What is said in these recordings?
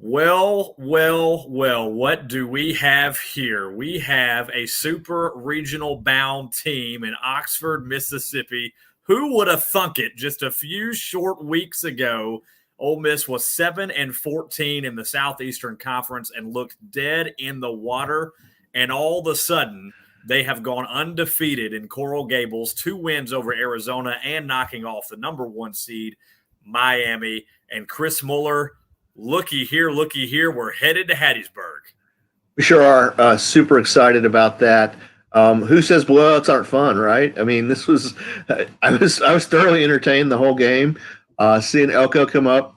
Well, what do we have here? We have a super regional bound team in Oxford, Mississippi. Who would have thunk it just a few short weeks ago? Ole Miss was 7-14 in the Southeastern Conference and looked dead in the water. And all of a sudden, they have gone undefeated in Coral Gables, 2 wins over Arizona and knocking off the number 1 seed, Miami. And Chris Muller, looky here, we're headed to Hattiesburg. We sure are super excited about that. Who says blowouts aren't fun, right? I mean, I was thoroughly entertained the whole game. Seeing Elko come up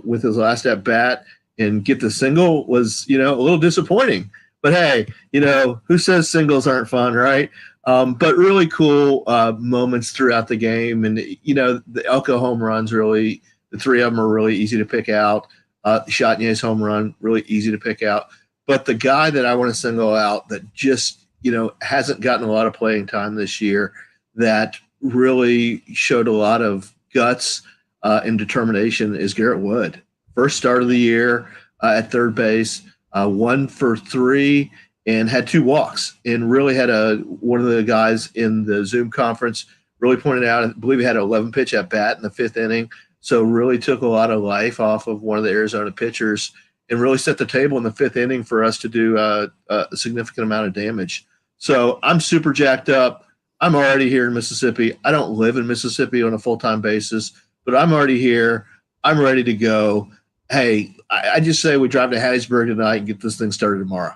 with his last at bat and get the single was, a little disappointing. But hey, who says singles aren't fun, right? But really cool moments throughout the game, and the Elko home runs the 3 of them are really easy to pick out. Chatnier's home run, really easy to pick out. But the guy that I want to single out that just, hasn't gotten a lot of playing time this year, that really showed a lot of guts and determination is Garrett Wood. First start of the year at third base, 1 for 3 and had 2 walks, and really had one of the guys in the Zoom conference really pointed out, I believe he had an 11 pitch at bat in the 5th inning. So really took a lot of life off of one of the Arizona pitchers and really set the table in the 5th inning for us to do a significant amount of damage. So I'm super jacked up. I'm already here in Mississippi. I don't live in Mississippi on a full-time basis, but I'm already here. I'm ready to go. Hey, I just say we drive to Hattiesburg tonight and get this thing started tomorrow.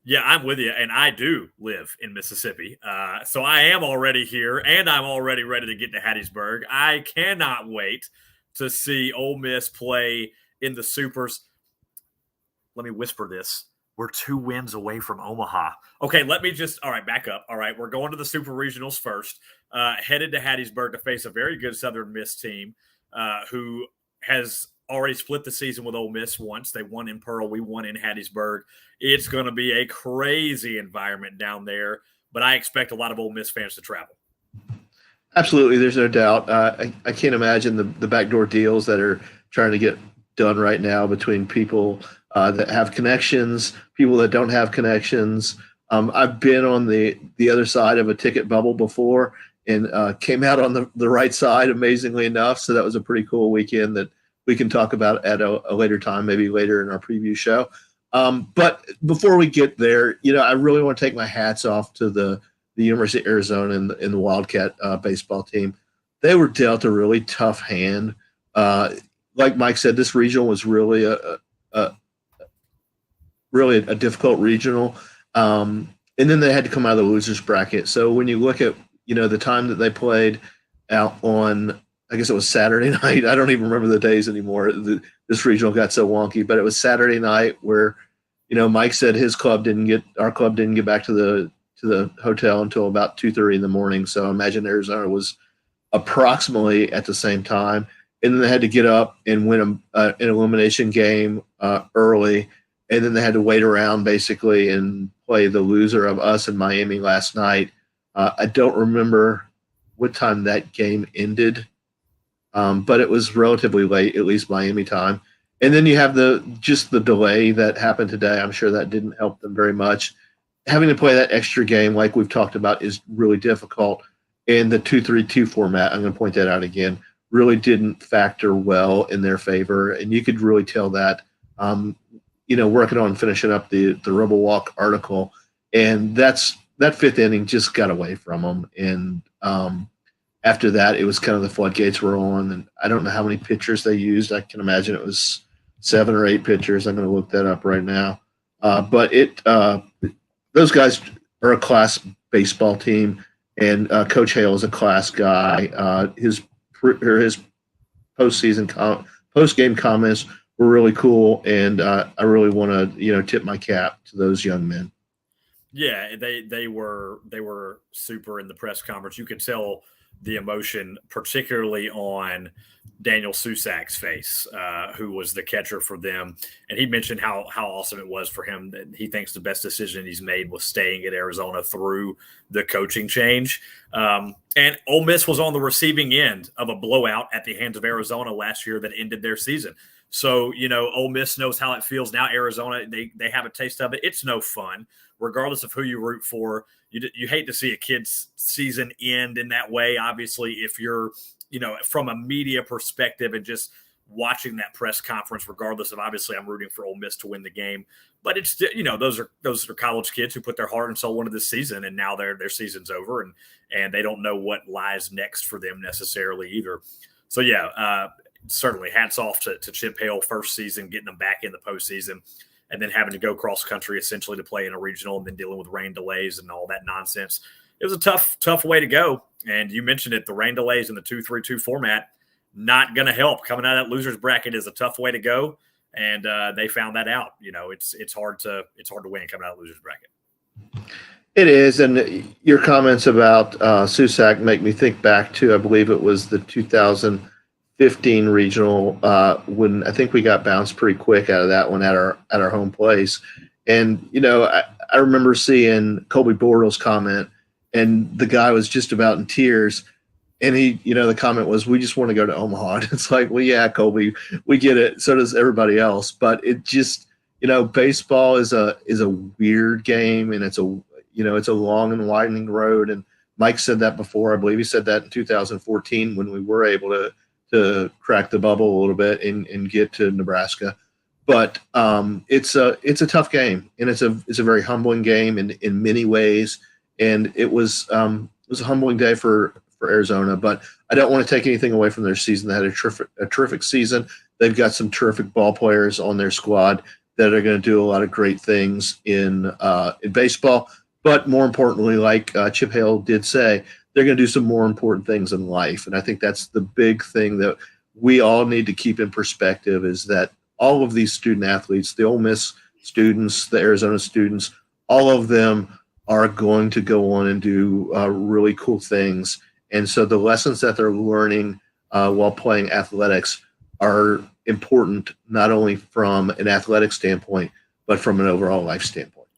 Yeah, I'm with you, and I do live in Mississippi. So I am already here, and I'm already ready to get to Hattiesburg. I cannot wait to see Ole Miss play in the Supers. Let me whisper this. We're 2 wins away from Omaha. Okay, all right, back up. All right, we're going to the Super Regionals first. Headed to Hattiesburg to face a very good Southern Miss team who has already split the season with Ole Miss once. They won in Pearl. We won in Hattiesburg. It's going to be a crazy environment down there, but I expect a lot of Ole Miss fans to travel. Absolutely, there's no doubt. I can't imagine the backdoor deals that are trying to get done right now between people that have connections, people that don't have connections. I've been on the other side of a ticket bubble before and came out on the right side, amazingly enough. So that was a pretty cool weekend that we can talk about at a later time, maybe later in our preview show. But before we get there, I really want to take my hats off to the University of Arizona and the Wildcat baseball team. They were dealt a really tough hand. Like Mike said, this regional was really a difficult regional. And then they had to come out of the losers bracket. So when you look at, the time that they played out on, I guess it was Saturday night. I don't even remember the days anymore. This regional got so wonky, but it was Saturday night where, Mike said our club didn't get back to the hotel until about 2:30 in the morning. So I imagine Arizona was approximately at the same time. And then they had to get up and win an elimination game early. And then they had to wait around basically and play the loser of us in Miami last night. I don't remember what time that game ended, but it was relatively late, at least Miami time. And then you have the delay that happened today. I'm sure that didn't help them very much. Having to play that extra game, like we've talked about, is really difficult. And the 2-3-2 format, I'm going to point that out again, really didn't factor well in their favor. And you could really tell that, working on finishing up the Rebel Walk article. And that 5th inning just got away from them. And after that, it was kind of the floodgates were on. And I don't know how many pitchers they used. I can imagine it was 7 or 8 pitchers. I'm going to look that up right now. But those guys are a class baseball team, and Coach Hale is a class guy. His post-game comments were really cool, and I really want to tip my cap to those young men. Yeah, they were super in the press conference. You could tell the emotion, particularly on Daniel Susak's face, who was the catcher for them. And he mentioned how awesome it was for him that he thinks the best decision he's made was staying at Arizona through the coaching change. And Ole Miss was on the receiving end of a blowout at the hands of Arizona last year that ended their season. So, Ole Miss knows how it feels now. Arizona, they have a taste of it. It's no fun, regardless of who you root for. You hate to see a kid's season end in that way. Obviously, if you're, from a media perspective and just watching that press conference, regardless of, obviously I'm rooting for Ole Miss to win the game, but it's, those are college kids who put their heart and soul into this season, and now their season's over, and they don't know what lies next for them necessarily either. So yeah, certainly hats off to Chip Hale, first season, getting them back in the postseason, and then having to go cross country essentially to play in a regional, and then dealing with rain delays and all that nonsense. It was a tough way to go. And you mentioned it, the rain delays in the 2-3-2 format, not going to help. Coming out of that losers bracket is a tough way to go. And they found that out. It's hard to win coming out of the losers bracket. It is. And your comments about Susac make me think back to, I believe it was the 2015 regional, when I think we got bounced pretty quick out of that one at our home place. And, I remember seeing Colby Bortles' comment, and the guy was just about in tears. And he, the comment was, "We just want to go to Omaha." And it's like, well, yeah, Colby, we get it. So does everybody else. But it just, baseball is a weird game, and it's a long and widening road. And Mike said that before. I believe he said that in 2014 when we were able to crack the bubble a little bit and get to Nebraska. But it's a tough game, and it's a very humbling game in many ways. And it was a humbling day for Arizona, but I don't want to take anything away from their season. They had a terrific season. They've got some terrific ball players on their squad that are going to do a lot of great things in baseball. But more importantly, like Chip Hale did say, they're going to do some more important things in life. And I think that's the big thing that we all need to keep in perspective, is that all of these student athletes, the Ole Miss students, the Arizona students, all of them are going to go on and do really cool things. And so the lessons that they're learning while playing athletics are important, not only from an athletic standpoint, but from an overall life standpoint.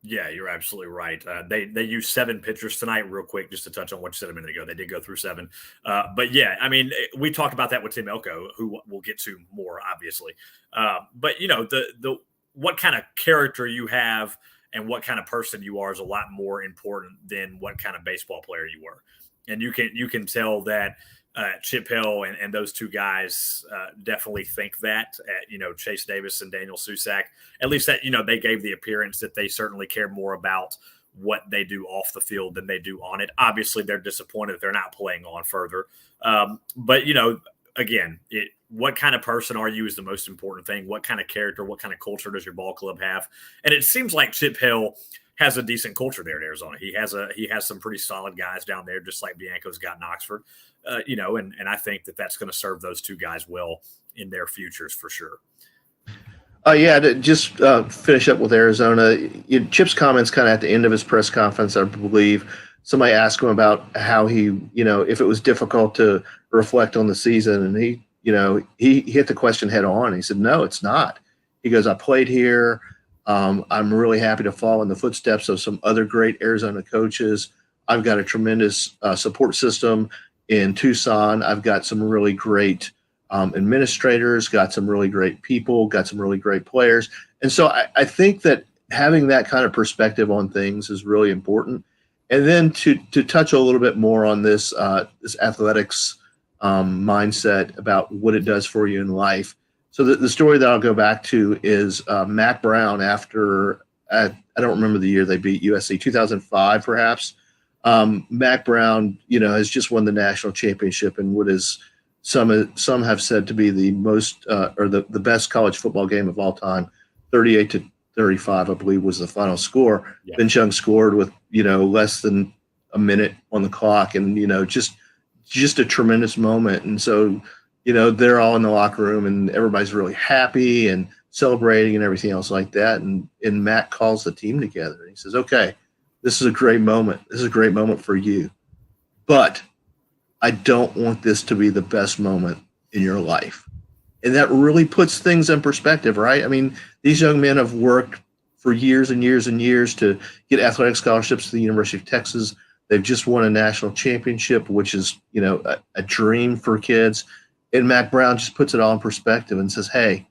Yeah, you're absolutely right. They used 7 pitchers tonight, real quick, just to touch on what you said a minute ago. They did go through 7. But yeah, I mean, we talked about that with Tim Elko, who we'll get to more, obviously. But, the what kind of character you have and what kind of person you are is a lot more important than what kind of baseball player you were. And you can tell that Chip Hill and those two guys definitely think that. Chase Davis and Daniel Susac, at least that they gave the appearance that they certainly care more about what they do off the field than they do on it. Obviously, they're disappointed that they're not playing on further. But again, what kind of person are you is the most important thing. What kind of character, what kind of culture does your ball club have? And it seems like Chip Hill has a decent culture there in Arizona. He has some pretty solid guys down there, just like Bianco's got in Oxford, and I think that's going to serve those two guys well in their futures for sure. To just finish up with Arizona, Chip's comments kind of at the end of his press conference, I believe somebody asked him about how he, if it was difficult to reflect on the season, and he hit the question head on. He said, "No, it's not." He goes, "I played here. I'm really happy to follow in the footsteps of some other great Arizona coaches. I've got a tremendous support system in Tucson. I've got some really great administrators, got some really great people, got some really great players." And so I think that having that kind of perspective on things is really important. And then to touch a little bit more on this athletics mindset about what it does for you in life. So the story that I'll go back to is Mac Brown after I don't remember the year they beat USC, 2005 perhaps. Mac Brown, has just won the national championship in what is some have said to be the most or the best college football game of all time. 38-35, I believe, was the final score. Yeah. Vince Young scored with less than a minute on the clock, and just a tremendous moment. And so they're all in the locker room and everybody's really happy and celebrating and everything else like that. And Matt calls the team together. He says, "Okay, this is a great moment. This is a great moment for you. But I don't want this to be the best moment in your life." And that really puts things in perspective, right? I mean, these young men have worked for years and years and years to get athletic scholarships to the University of Texas. They've just won a national championship, which is, a dream for kids. And Mac Brown just puts it all in perspective and says, hey,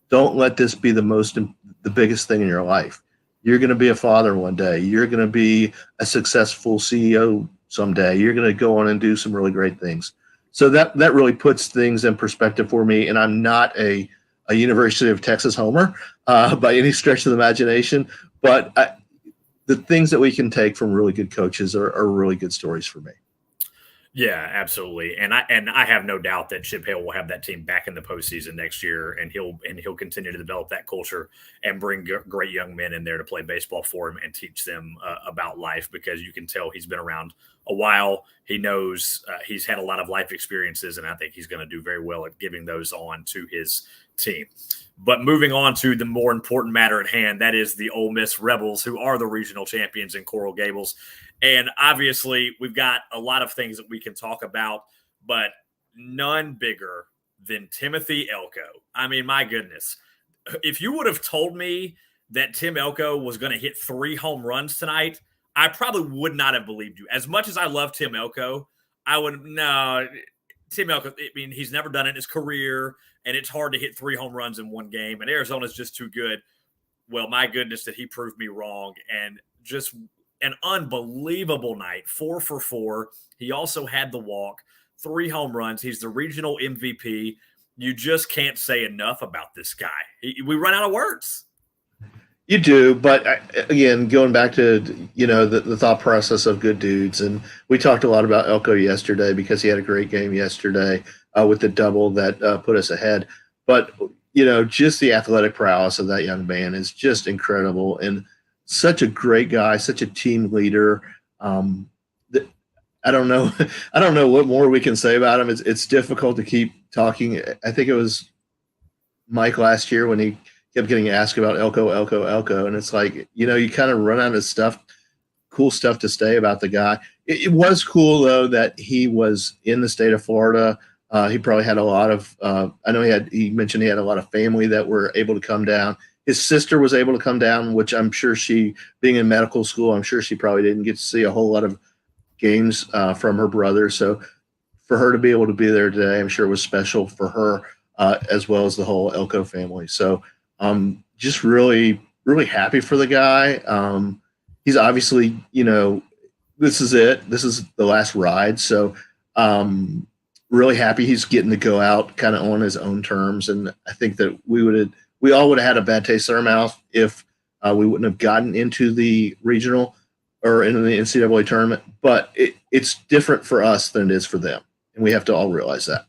don't let this be the biggest thing in your life. You're going to be a father one day. You're going to be a successful CEO someday. You're going to go on and do some really great things. So that really puts things in perspective for me. And I'm not a University of Texas homer by any stretch of the imagination, but the things that we can take from really good coaches are really good stories for me. Yeah, absolutely, and I have no doubt that Chip Hale will have that team back in the postseason next year, and he'll continue to develop that culture and bring great young men in there to play baseball for him and teach them about life, because you can tell he's been around a while. He knows he's had a lot of life experiences, and I think he's going to do very well at giving those on to his team. But moving on to the more important matter at hand, that is the Ole Miss Rebels, who are the regional champions in Coral Gables. And obviously, we've got a lot of things that we can talk about, but none bigger than Timothy Elko. I mean, my goodness. If you would have told me that Tim Elko was going to hit 3 home runs tonight, I probably would not have believed you. As much as I love Tim Elko, I would, no, Tim Elko, I mean, he's never done it in his career, and it's hard to hit 3 home runs in one game, and Arizona's just too good. Well, my goodness, that he proved me wrong, and just an unbelievable night, 4 for 4. He also had the walk, 3 home runs. He's the regional MVP. You just can't say enough about this guy. We run out of words. You do, but again, going back to the thought process of good dudes, and we talked a lot about Elko yesterday because he had a great game yesterday with the double that put us ahead. But just the athletic prowess of that young man is just incredible, and such a great guy, such a team leader. I don't know. I don't know what more we can say about him. It's difficult to keep talking. I think it was Mike last year when he kept getting asked about Elko, and it's like, you kind of run out of cool stuff to say about the guy. It was cool though that he was in the state of Florida. He probably had a lot of. I know he mentioned he had a lot of family that were able to come down. His sister was able to come down, which I'm sure being in medical school, I'm sure she probably didn't get to see a whole lot of games from her brother. So for her to be able to be there today, I'm sure it was special for her as well as the whole Elko family. So just really, really happy for the guy. He's obviously, this is it. This is the last ride. So really happy he's getting to go out kind of on his own terms. And I think that we all would have had a bad taste in our mouth if we wouldn't have gotten into the regional or into the NCAA tournament. But it's different for us than it is for them, and we have to all realize that.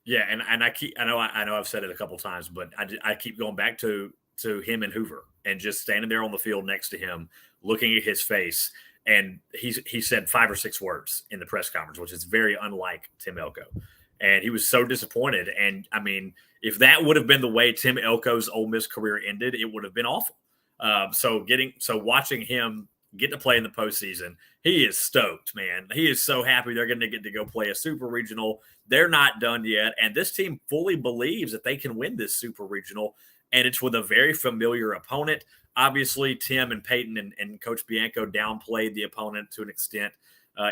Yeah, and I know I've said it a couple of times, but I keep going back to him and Hoover and just standing there on the field next to him, looking at his face. And he said 5 or 6 words in the press conference, which is very unlike Tim Elko. And he was so disappointed. And I mean, if that would have been the way Tim Elko's Ole Miss career ended, it would have been awful. So watching him get to play in the postseason, he is stoked, man. He is so happy they're going to get to go play a super regional. They're not done yet. And this team fully believes that they can win this super regional. And it's with a very familiar opponent. Obviously, Tim and Peyton and Coach Bianco downplayed the opponent to an extent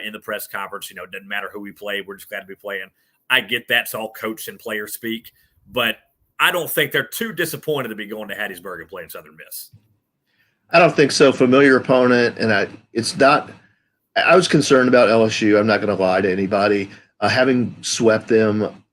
in the press conference. It doesn't matter who we play. We're just glad to be playing. I get that. It's all coach and player speak. But I don't think they're too disappointed to be going to Hattiesburg and playing Southern Miss. I don't think so. Familiar opponent, and it's not – I was concerned about LSU. I'm not going to lie to anybody. Having swept them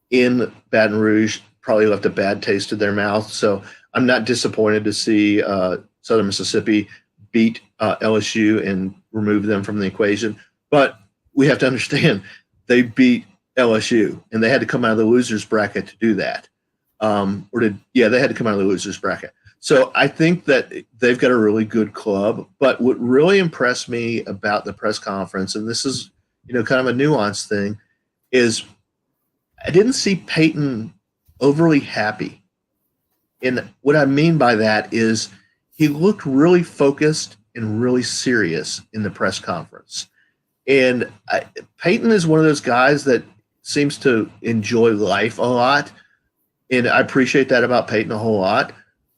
in Baton Rouge probably left a bad taste in their mouth. So I'm not disappointed to see Southern Mississippi beat LSU and remove them from the equation. But we have to understand they beat LSU, and they had to come out of the losers bracket to do that. They had to come out of the losers bracket. So I think that they've got a really good club. But what really impressed me about the press conference, and this is kind of a nuanced thing, is I didn't see Peyton overly happy. And what I mean by that is he looked really focused and really serious in the press conference. And Peyton is one of those guys that seems to enjoy life a lot. And I appreciate that about Peyton a whole lot.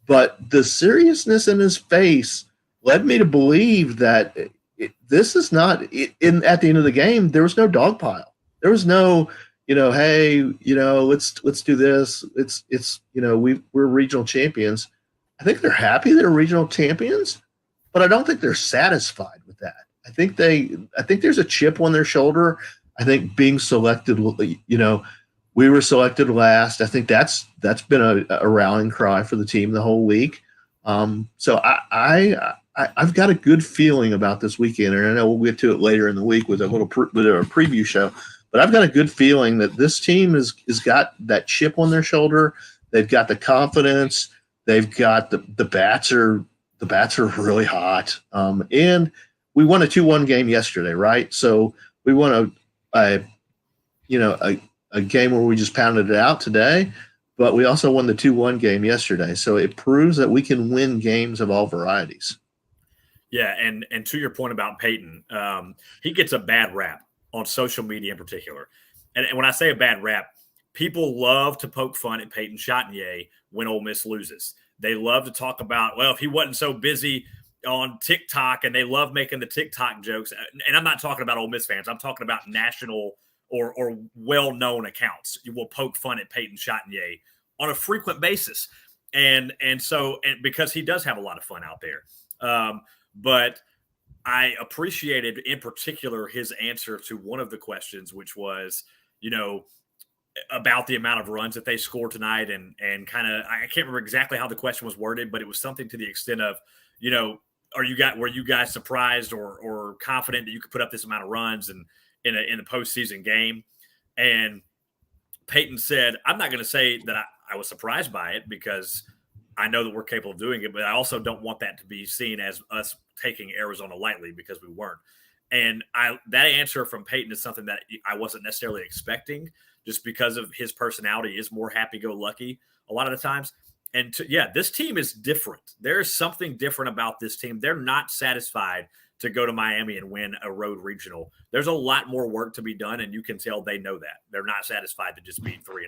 But the seriousness in his face led me to believe that this is not – at the end of the game, there was no dog pile. There was no – hey, let's do this. It's we're regional champions. I think they're happy they're regional champions, but I don't think they're satisfied with that. I think there's a chip on their shoulder. I think being selected, we were selected last. I think that's been a rallying cry for the team the whole week. So I've got a good feeling about this weekend, and I know we'll get to it later in the week with a preview show. But I've got a good feeling that this team has got that chip on their shoulder. They've got the confidence. They've got the bats are really hot. And we won a 2-1 game yesterday, right? So we won a game where we just pounded it out today, but we also won the 2-1 game yesterday. So it proves that we can win games of all varieties. Yeah, and to your point about Peyton, he gets a bad rap on social media in particular. And when I say a bad rap, people love to poke fun at Peyton Chatagnier when Ole Miss loses. They love to talk about, well, if he wasn't so busy on TikTok, and they love making the TikTok jokes. And I'm not talking about Ole Miss fans. I'm talking about national or well-known accounts. You will poke fun at Peyton Chatagnier on a frequent basis. And because he does have a lot of fun out there. But I appreciated in particular his answer to one of the questions, which was, about the amount of runs that they scored tonight, and kind of, I can't remember exactly how the question was worded, but it was something to the extent of, were you guys surprised or confident that you could put up this amount of runs in the postseason game? And Peyton said, I'm not going to say that I was surprised by it, because I know that we're capable of doing it, but I also don't want that to be seen as us taking Arizona lightly, because we weren't. And that answer from Peyton is something that I wasn't necessarily expecting, just because of his personality is more happy-go-lucky a lot of the times. And this team is different. There's something different about this team. They're not satisfied to go to Miami and win a road regional. There's a lot more work to be done, and you can tell they know that. They're not satisfied to just be 3-0.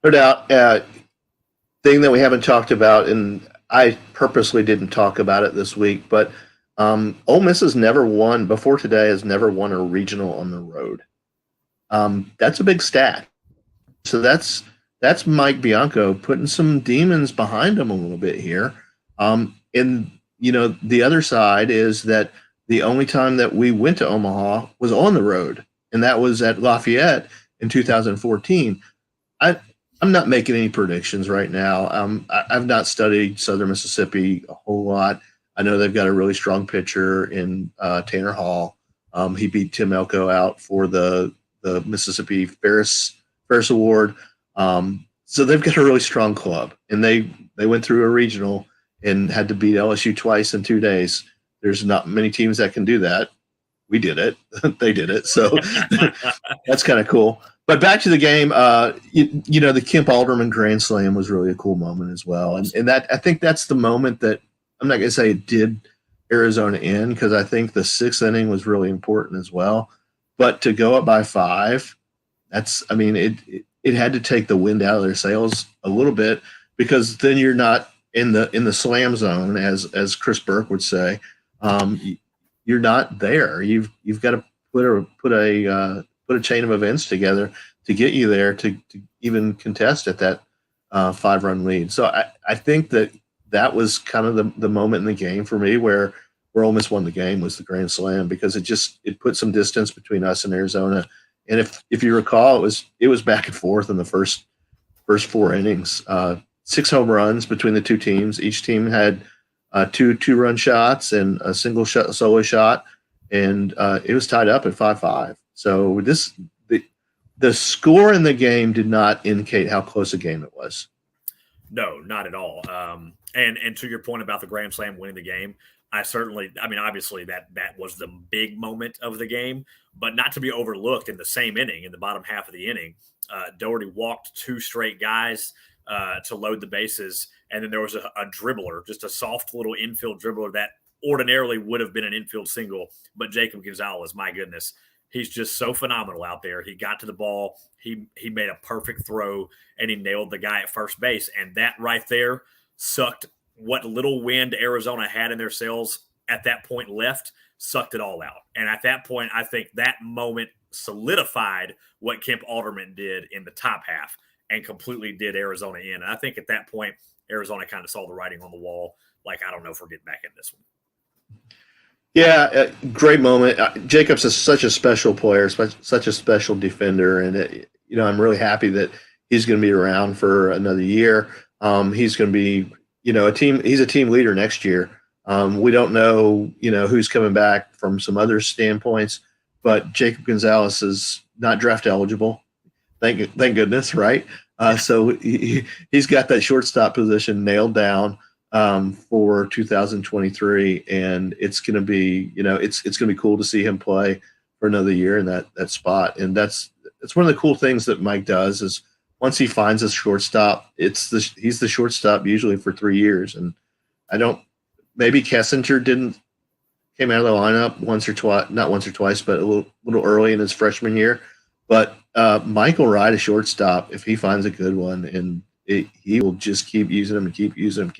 No doubt. Thing that we haven't talked about, and I purposely didn't talk about it this week, but Ole Miss has never won a regional on the road. That's a big stat. So that's Mike Bianco putting some demons behind him a little bit here. And the other side is that the only time that we went to Omaha was on the road, and that was at Lafayette in 2014. I'm not making any predictions right now. I've not studied Southern Mississippi a whole lot. I know they've got a really strong pitcher in Tanner Hall. He beat Tim Elko out for the Mississippi Ferris Award. So they've got a really strong club, and they went through a regional and had to beat LSU twice in 2 days. There's not many teams that can do that. We did it. They did it. So that's kind of cool. But back to the game, the Kemp Alderman Grand Slam was really a cool moment as well. And that, I think that's the moment that, I'm not going to say it did Arizona in, because I think the 6th inning was really important as well. But to go up by 5, it had to take the wind out of their sails a little bit, because then you're not in the slam zone, as Chris Burke would say. You're not there. You've got to put a chain of events together to get you there to even contest at that 5-run lead. So I think that was kind of the moment in the game for me where Ole Miss won the game, was the Grand Slam, because it put some distance between us and Arizona. And if you recall, it was back and forth in the first 4 innings. 6 home runs between the two teams. Each team had 2 2-run shots and a single solo shot, and it was tied up at 5-5. So the score in the game did not indicate how close a game it was. No, not at all. And to your point about the Grand Slam winning the game, obviously that was the big moment of the game, but not to be overlooked in the same inning, in the bottom half of the inning. Doherty walked 2 straight guys to load the bases, and then there was a dribbler, just a soft little infield dribbler that ordinarily would have been an infield single, but Jacob Gonzalez, my goodness, he's just so phenomenal out there. He got to the ball, he made a perfect throw, and he nailed the guy at first base, and that right there sucked what little wind Arizona had in their sails at that point left, sucked it all out. And at that point, I think that moment solidified what Kemp Alderman did in the top half and completely did Arizona in. And I think at that point, Arizona kind of saw the writing on the wall. Like, I don't know if we're getting back in this one. Yeah, great moment. Jacobs is such a special player, such a special defender, and I'm really happy that he's going to be around for another year. He's going to be, a team. He's a team leader next year. We don't know, who's coming back from some other standpoints, but Jacob Gonzalez is not draft eligible. Thank goodness, right? So he's got that shortstop position nailed down for 2023, and it's going to be, it's going to be cool to see him play for another year in that spot. And that's one of the cool things that Mike does is once he finds a shortstop, he's the shortstop usually for 3 years. And maybe Kessinger came out of the lineup once or twice, not once or twice, but a little early in his freshman year. But Mike will ride a shortstop if he finds a good one, and he will just keep using them and keep using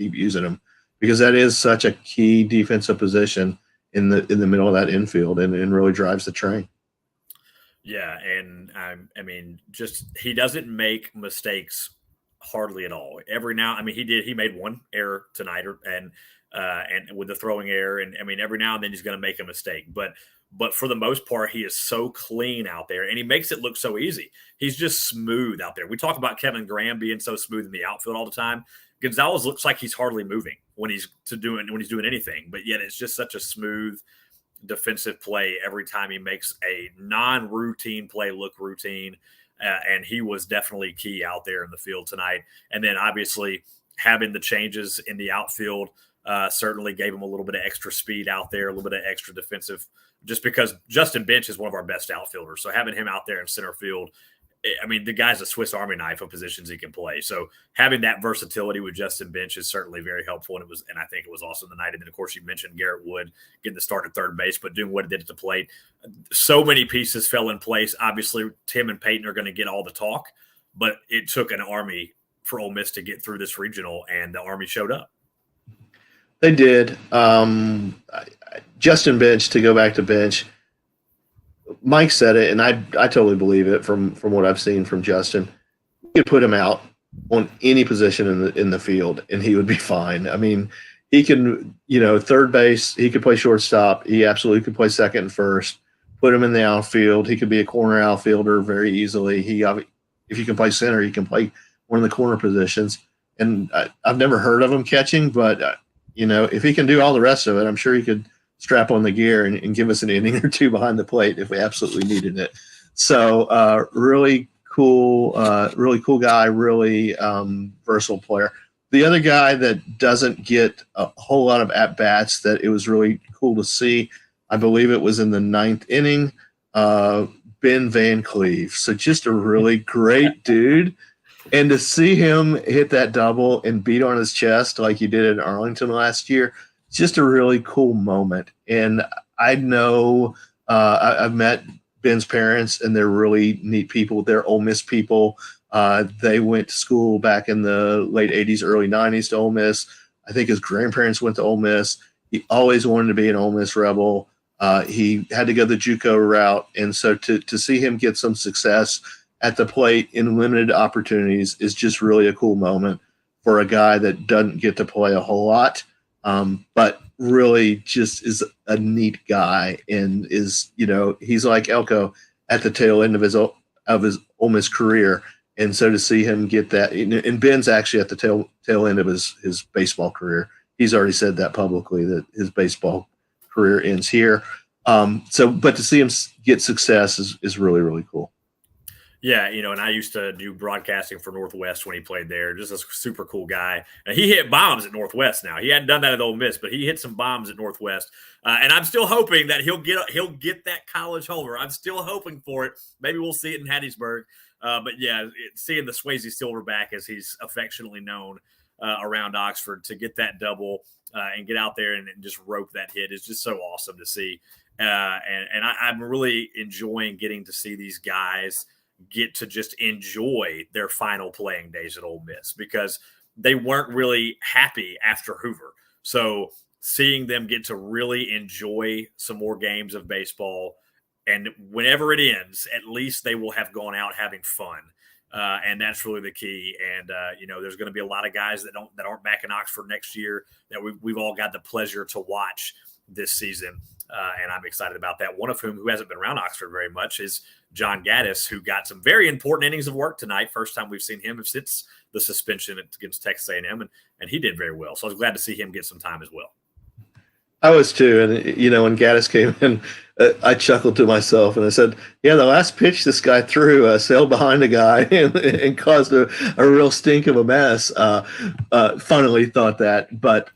them because that is such a key defensive position in the middle of that infield and really drives the train. Yeah, and I mean, just he doesn't make mistakes hardly at all. He made one error tonight, and with the throwing error, and I mean, every now and then he's going to make a mistake, but for the most part, he is so clean out there, and he makes it look so easy. He's just smooth out there. We talk about Kevin Graham being so smooth in the outfield all the time. Gonzalez looks like he's hardly moving when he's doing anything, but yet it's just such a smooth defensive play every time he makes a non-routine play look routine. And he was definitely key out there in the field tonight. And then obviously having the changes in the outfield certainly gave him a little bit of extra speed out there, a little bit of extra defensive, just because Justin Bench is one of our best outfielders. So having him out there in center field, I mean, the guy's a Swiss Army knife of positions he can play. So having that versatility with Justin Bench is certainly very helpful. And I think it was awesome tonight. And then, of course, you mentioned Garrett Wood getting the start at third base, but doing what it did at the plate. So many pieces fell in place. Obviously, Tim and Peyton are going to get all the talk, but it took an Army for Ole Miss to get through this regional, and the Army showed up. They did. Justin Bench, to go back to Bench, Mike said it, and I totally believe it from what I've seen from Justin. You could put him out on any position in the field, and he would be fine. I mean, he can, third base, he could play shortstop. He absolutely could play second and first. Put him in the outfield. He could be a corner outfielder very easily. If you can play center, he can play one of the corner positions. And I've never heard of him catching, but if he can do all the rest of it, I'm sure he could strap on the gear and give us an inning or two behind the plate if we absolutely needed it. So really cool guy, really versatile player. The other guy that doesn't get a whole lot of at-bats that it was really cool to see, I believe it was in the 9th inning, Ben Van Cleve. So just a really great dude. And to see him hit that double and beat on his chest like he did in Arlington last year, it's just a really cool moment. And I know I've met Ben's parents, and they're really neat people. They're Ole Miss people. They went to school back in the late 80s, early 90s to Ole Miss. I think his grandparents went to Ole Miss. He always wanted to be an Ole Miss Rebel. He had to go the JUCO route. And so to see him get some success at the plate in limited opportunities is just really a cool moment for a guy that doesn't get to play a whole lot, but really just is a neat guy and is, he's like Elko at the tail end of his Ole Miss career. And so to see him get that, and Ben's actually at the tail end of his baseball career. He's already said that publicly, that his baseball career ends here. But to see him get success is really, really cool. Yeah, and I used to do broadcasting for Northwest when he played there. Just a super cool guy. And he hit bombs at Northwest now. He hadn't done that at Ole Miss, but he hit some bombs at Northwest. And I'm still hoping that he'll get that college homer. I'm still hoping for it. Maybe we'll see it in Hattiesburg. But yeah, seeing the Swayze Silverback, as he's affectionately known around Oxford, to get that double and get out there and just rope that hit is just so awesome to see. And I'm really enjoying getting to see these guys get to just enjoy their final playing days at Ole Miss, because they weren't really happy after Hoover. So seeing them get to really enjoy some more games of baseball And whenever it ends, at least they will have gone out having fun. And that's really the key. And there's going to be a lot of guys that aren't back in Oxford next year that we've all got the pleasure to watch this season. And I'm excited about that. One of who hasn't been around Oxford very much is John Gaddis, who got some very important innings of work tonight. First time we've seen him since the suspension against Texas A&M, and he did very well. So I was glad to see him get some time as well. I was too, and when Gaddis came in, I chuckled to myself and I said, "Yeah, the last pitch this guy threw sailed behind a guy and caused a real stink of a mess." Funnily thought that, but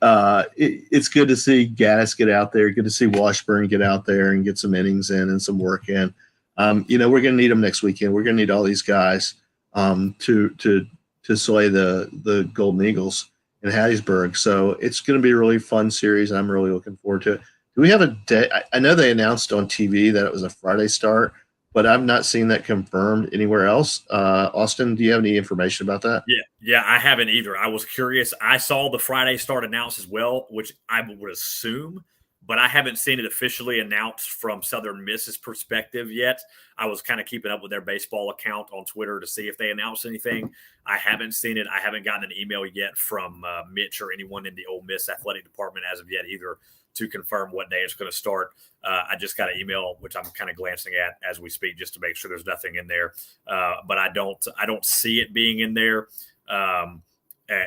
it's good to see Gaddis get out there. Good to see Washburn get out there and get some innings in and some work in. We're going to need them next weekend. We're going to need all these guys to slay the Golden Eagles in Hattiesburg. So it's going to be a really fun series. I'm really looking forward to it. Do we have a day? I know they announced on TV that it was a Friday start, but I've not seen that confirmed anywhere else. Austin, do you have any information about that? Yeah, I haven't either. I was curious. I saw the Friday start announced as well, which I would assume, but I haven't seen it officially announced from Southern Miss's perspective yet. I was kind of keeping up with their baseball account on Twitter to see if they announced anything. I haven't seen it. I haven't gotten an email yet from Mitch or anyone in the Ole Miss athletic department as of yet either to confirm what day it's going to start. I just got an email, which I'm kind of glancing at as we speak, just to make sure there's nothing in there. But I don't see it being in there.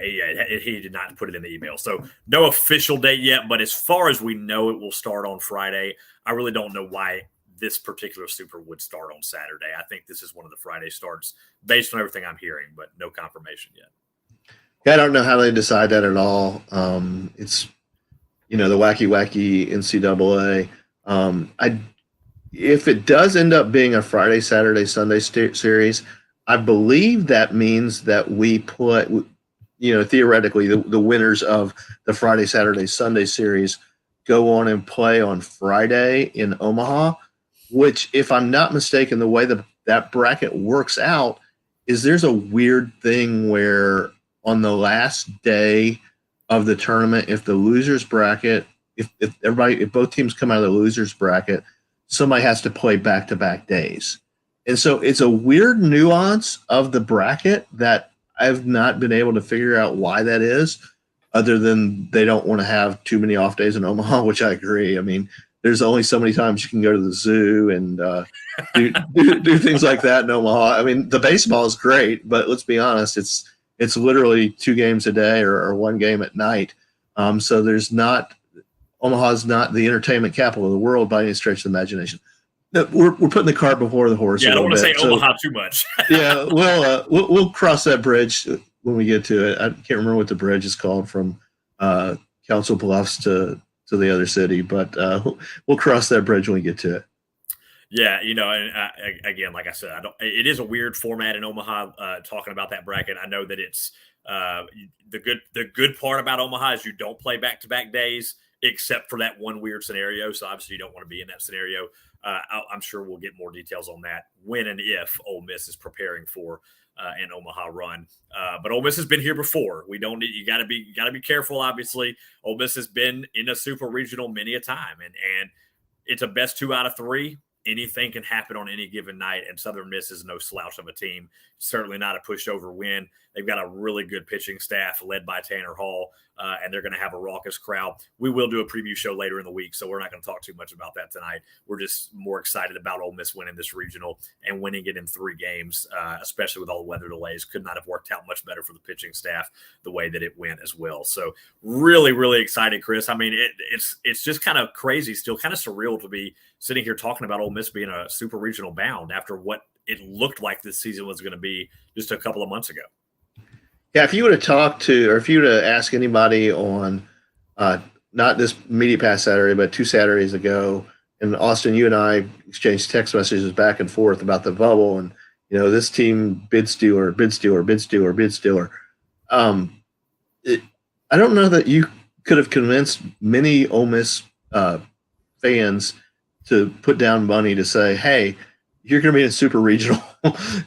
He did not put it in the email. So no official date yet, but as far as we know, it will start on Friday. I really don't know why this particular Super would start on Saturday. I think this is one of the Friday starts based on everything I'm hearing, but no confirmation yet. Yeah, I don't know how they decide that at all. It's, the wacky NCAA. If it does end up being a Friday, Saturday, Sunday series, I believe that means that we put theoretically, the winners of the Friday, Saturday, Sunday series go on and play on Friday in Omaha, which, if I'm not mistaken, the way that bracket works out is there's a weird thing where on the last day of the tournament, if the losers bracket, if both teams come out of the losers bracket, somebody has to play back-to-back days. And so it's a weird nuance of the bracket that I've not been able to figure out why that is, other than they don't want to have too many off days in Omaha, which I agree. I mean, there's only so many times you can go to the zoo and do things like that in Omaha. I mean, the baseball is great, but let's be honest, it's literally 2 games a day or 1 game at night. So Omaha's not the entertainment capital of the world by any stretch of the imagination. We're putting the cart before the horse. Yeah, I don't want to say Omaha too much. Yeah, we'll cross that bridge when we get to it. I can't remember what the bridge is called from Council Bluffs to the other city, but we'll cross that bridge when we get to it. Yeah, and again, like I said, it is a weird format in Omaha. Talking about that bracket, I know that it's the good part about Omaha is you don't play back-to-back days, except for that one weird scenario. So obviously, you don't want to be in that scenario. I'm sure we'll get more details on that when and if Ole Miss is preparing for an Omaha run. But Ole Miss has been here before. You got to be careful. Obviously, Ole Miss has been in a super regional many a time, and it's a best 2 out of 3. Anything can happen on any given night, and Southern Miss is no slouch of a team. Certainly not a pushover win. They've got a really good pitching staff led by Tanner Hall, and they're going to have a raucous crowd. We will do a preview show later in the week, so we're not going to talk too much about that tonight. We're just more excited about Ole Miss winning this regional and winning it in 3 games, especially with all the weather delays. Could not have worked out much better for the pitching staff the way that it went as well. So really, really excited, Chris. I mean, it's just kind of crazy, still kind of surreal to be sitting here talking about Ole Miss being a super regional bound after what it looked like this season was going to be just a couple of months ago. Yeah, if you would have talked to, or if you would have asked anybody on not this Media Pass Saturday, but 2 Saturdays ago, and Austin, you and I exchanged text messages back and forth about the bubble, and this team bid stealer. I don't know that you could have convinced many Ole Miss fans to put down money to say, hey, you're going to be in a super regional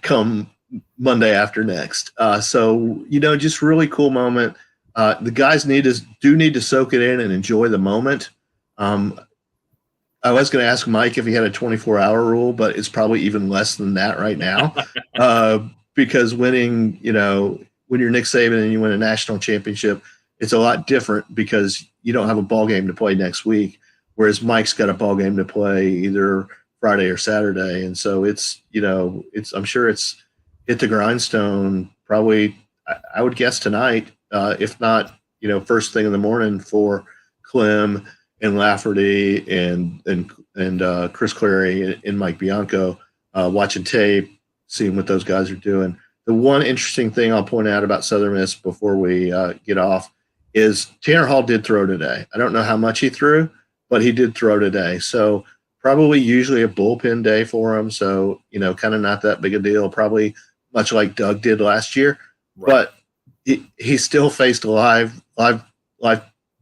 come Monday after next. So, just really cool moment. The guys do need to soak it in and enjoy the moment. I was going to ask Mike if he had a 24-hour rule, but it's probably even less than that right now. Because winning, when you're Nick Saban and you win a national championship, it's a lot different because you don't have a ball game to play next week, whereas Mike's got a ball game to play either Friday or Saturday, and so I'm sure it's hit the grindstone probably. I would guess tonight, if not, first thing in the morning for Clem and Lafferty and Chris Clary and Mike Bianco, watching tape, seeing what those guys are doing. The one interesting thing I'll point out about Southern Miss before we get off is Tanner Hall did throw today. I don't know how much he threw, but he did throw today. So probably usually a bullpen day for him. So, kind of not that big a deal, probably much like Doug did last year. Right. But he still faced live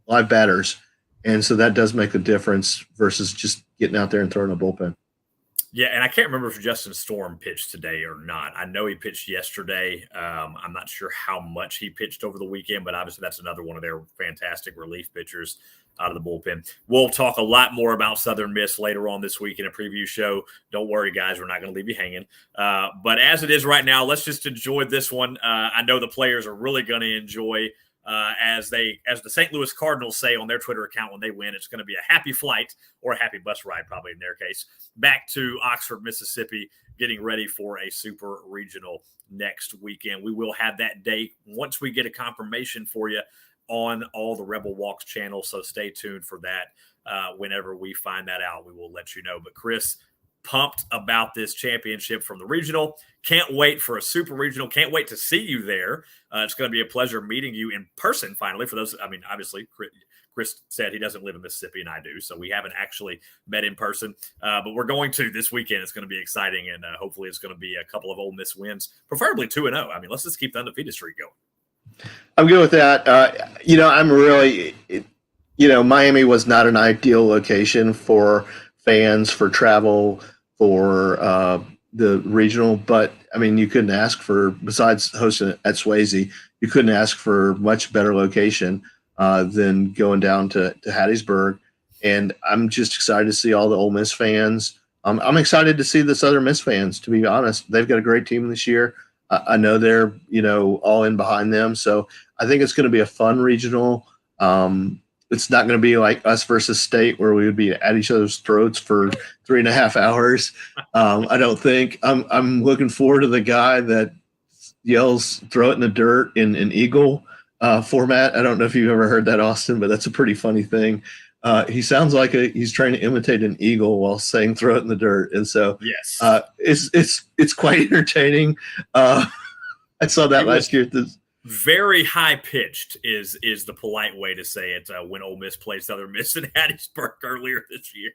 batters. And so that does make a difference versus just getting out there and throwing a bullpen. Yeah, and I can't remember if Justin Storm pitched today or not. I know he pitched yesterday. I'm not sure how much he pitched over the weekend, but obviously that's another one of their fantastic relief pitchers out of the bullpen. We'll talk a lot more about Southern Miss later on this week in a preview show. Don't worry, guys. We're not going to leave you hanging. But as it is right now, let's just enjoy this one. I know the players are really going to enjoy as the St. Louis Cardinals say on their Twitter account when they win, it's going to be a happy flight or a happy bus ride, probably in their case, back to Oxford, Mississippi, getting ready for a super regional next weekend. We will have that date once we get a confirmation for you on all the Rebel Walks channels, so stay tuned for that. Whenever we find that out, we will let you know. But Chris, pumped about this championship from the regional. Can't wait for a super regional. Can't wait to see you there. It's going to be a pleasure meeting you in person finally. For those, obviously, Chris said he doesn't live in Mississippi and I do, so we haven't actually met in person. But we're going to this weekend. It's going to be exciting, and hopefully it's going to be a couple of Ole Miss wins, preferably 2-0. Let's just keep the undefeated streak going. I'm good with that. I'm really, Miami was not an ideal location for fans, for travel, for the regional, but you couldn't ask for, besides hosting it at Swayze, you couldn't ask for much better location than going down to Hattiesburg. And I'm just excited to see all the Ole Miss fans. I'm excited to see the Southern Miss fans, to be honest. They've got a great team this year. I know they're, all in behind them. So I think it's going to be a fun regional. It's not going to be like us versus State where we would be at each other's throats for 3.5 hours. I don't think. I'm looking forward to the guy that yells "throw it in the dirt" in an Eagle format. I don't know if you've ever heard that, Austin, but that's a pretty funny thing. He sounds like he's trying to imitate an eagle while saying "throw it in the dirt," and so yes, it's quite entertaining. I saw that last year. Very high pitched is the polite way to say it when Ole Miss played Southern Miss in Hattiesburg earlier this year.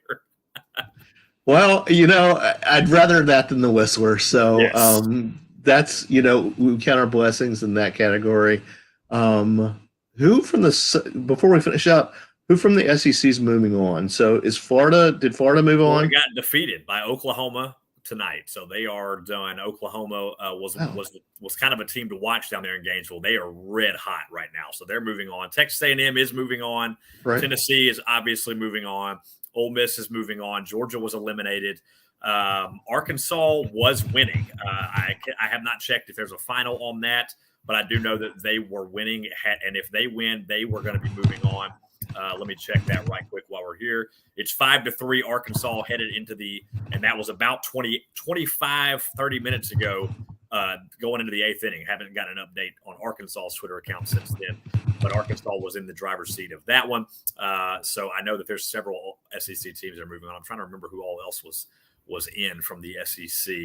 Well, I'd rather that than the Whistler. So yes. That's we count our blessings in that category. Who from before we finish up? Who from the SEC is moving on? So did Florida move on? Got defeated by Oklahoma tonight, so they are done. Oklahoma was kind of a team to watch down there in Gainesville. They are red hot right now, so they're moving on. Texas A&M is moving on. Right. Tennessee is obviously moving on. Ole Miss is moving on. Georgia was eliminated. Arkansas was winning. I have not checked if there's a final on that, but I do know that they were winning, and if they win, they were going to be moving on. Let me check that right quick while we're here. It's 5-3 Arkansas headed into and that was about 30 minutes ago, going into the 8th inning. Haven't got an update on Arkansas's Twitter account since then, but Arkansas was in the driver's seat of that one. So I know that there's several SEC teams that are moving on. I'm trying to remember who all else was in from the SEC.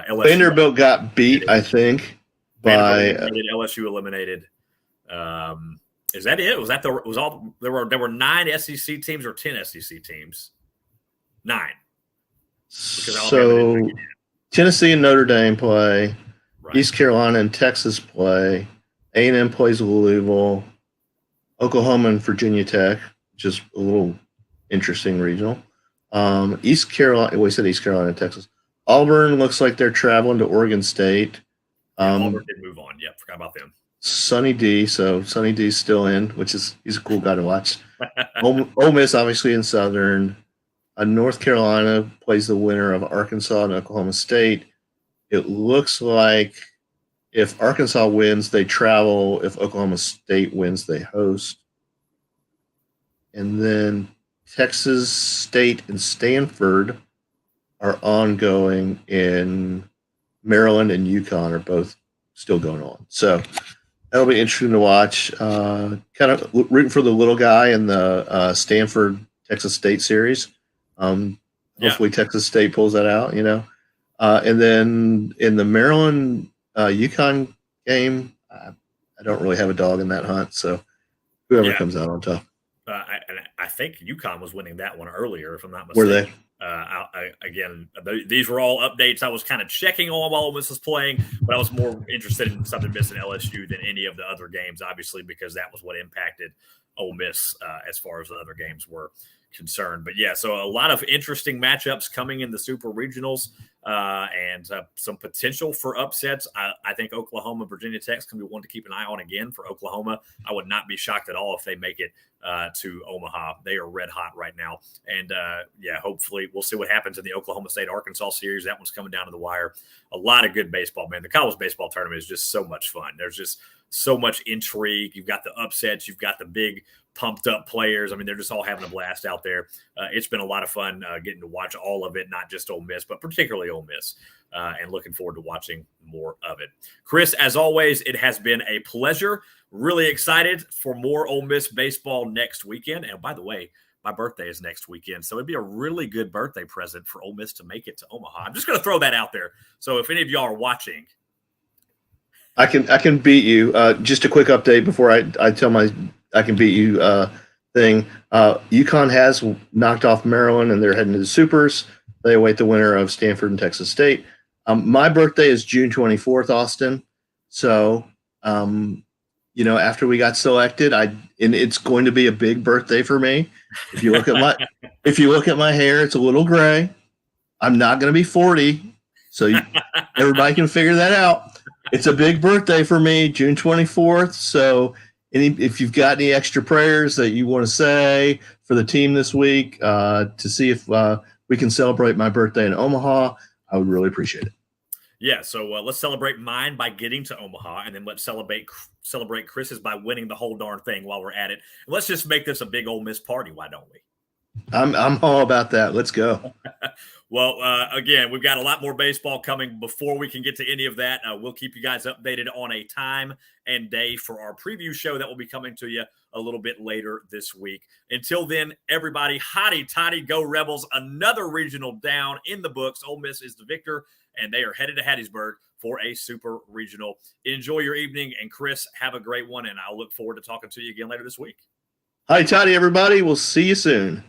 LSU Vanderbilt got beat, I think, by LSU eliminated. Is that it? There were 9 SEC teams or 10 SEC teams? 9. So Tennessee and Notre Dame play. Right. East Carolina and Texas play. A&M plays Louisville. Oklahoma and Virginia Tech, which is a little interesting regional. East Carolina. We said East Carolina and Texas. Auburn looks like they're traveling to Oregon State. Auburn did move on. Yep, forgot about them. Sonny D's still in, he's a cool guy to watch. Ole Miss obviously in Southern. North Carolina plays the winner of Arkansas and Oklahoma State. It looks like if Arkansas wins, they travel. If Oklahoma State wins, they host. And then Texas State and Stanford are ongoing, in Maryland and UConn are both still going on. So that'll be interesting to watch. Kind of rooting for the little guy in the Stanford Texas State series. Hopefully Texas State pulls that out, and then in the Maryland UConn game, I don't really have a dog in that hunt. So whoever comes out on top. I think UConn was winning that one earlier, if I'm not Were mistaken. they? Again, these were all updates I was kind of checking on while Ole Miss was playing, but I was more interested in Southern Miss and LSU than any of the other games, obviously, because that was what impacted Ole Miss as far as the other games were concerned. But yeah, so a lot of interesting matchups coming in the super regionals and some potential for upsets. I think Oklahoma, Virginia Tech's going to be one to keep an eye on again for Oklahoma. I would not be shocked at all if they make it to Omaha. They are red hot right now. And hopefully we'll see what happens in the Oklahoma State Arkansas series. That one's coming down to the wire. A lot of good baseball, man. The college baseball tournament is just so much fun. There's just so much intrigue. You've got the upsets. You've got the big pumped up players. I mean, they're just all having a blast out there. It's been a lot of fun getting to watch all of it, not just Ole Miss, but particularly Ole Miss, and looking forward to watching more of it. Chris, as always, it has been a pleasure. Really excited for more Ole Miss baseball next weekend. And by the way, my birthday is next weekend, so it'd be a really good birthday present for Ole Miss to make it to Omaha. I'm just going to throw that out there. So if any of y'all are watching, I can beat you. Just a quick update before I tell my I can beat you thing. UConn has knocked off Maryland, and they're heading to the Supers. They await the winner of Stanford and Texas State. My birthday is June 24th, Austin. So, after we got selected, and it's going to be a big birthday for me. If you look at my hair, it's a little gray. I'm not going to be 40, so everybody can figure that out. It's a big birthday for me, June 24th. So if you've got any extra prayers that you want to say for the team this week to see if we can celebrate my birthday in Omaha, I would really appreciate it. Yeah, so let's celebrate mine by getting to Omaha, and then let's celebrate Chris's by winning the whole darn thing while we're at it. And let's just make this a big Ole Miss party, why don't we? I'm all about that. Let's go. Well, again, we've got a lot more baseball coming. Before we can get to any of that, we'll keep you guys updated on a time and day for our preview show that will be coming to you a little bit later this week. Until then, everybody, hotty toddy, go Rebels. Another regional down in the books. Ole Miss is the victor, and they are headed to Hattiesburg for a super regional. Enjoy your evening, and Chris, have a great one, and I'll look forward to talking to you again later this week. Hi, Toddy, everybody. We'll see you soon.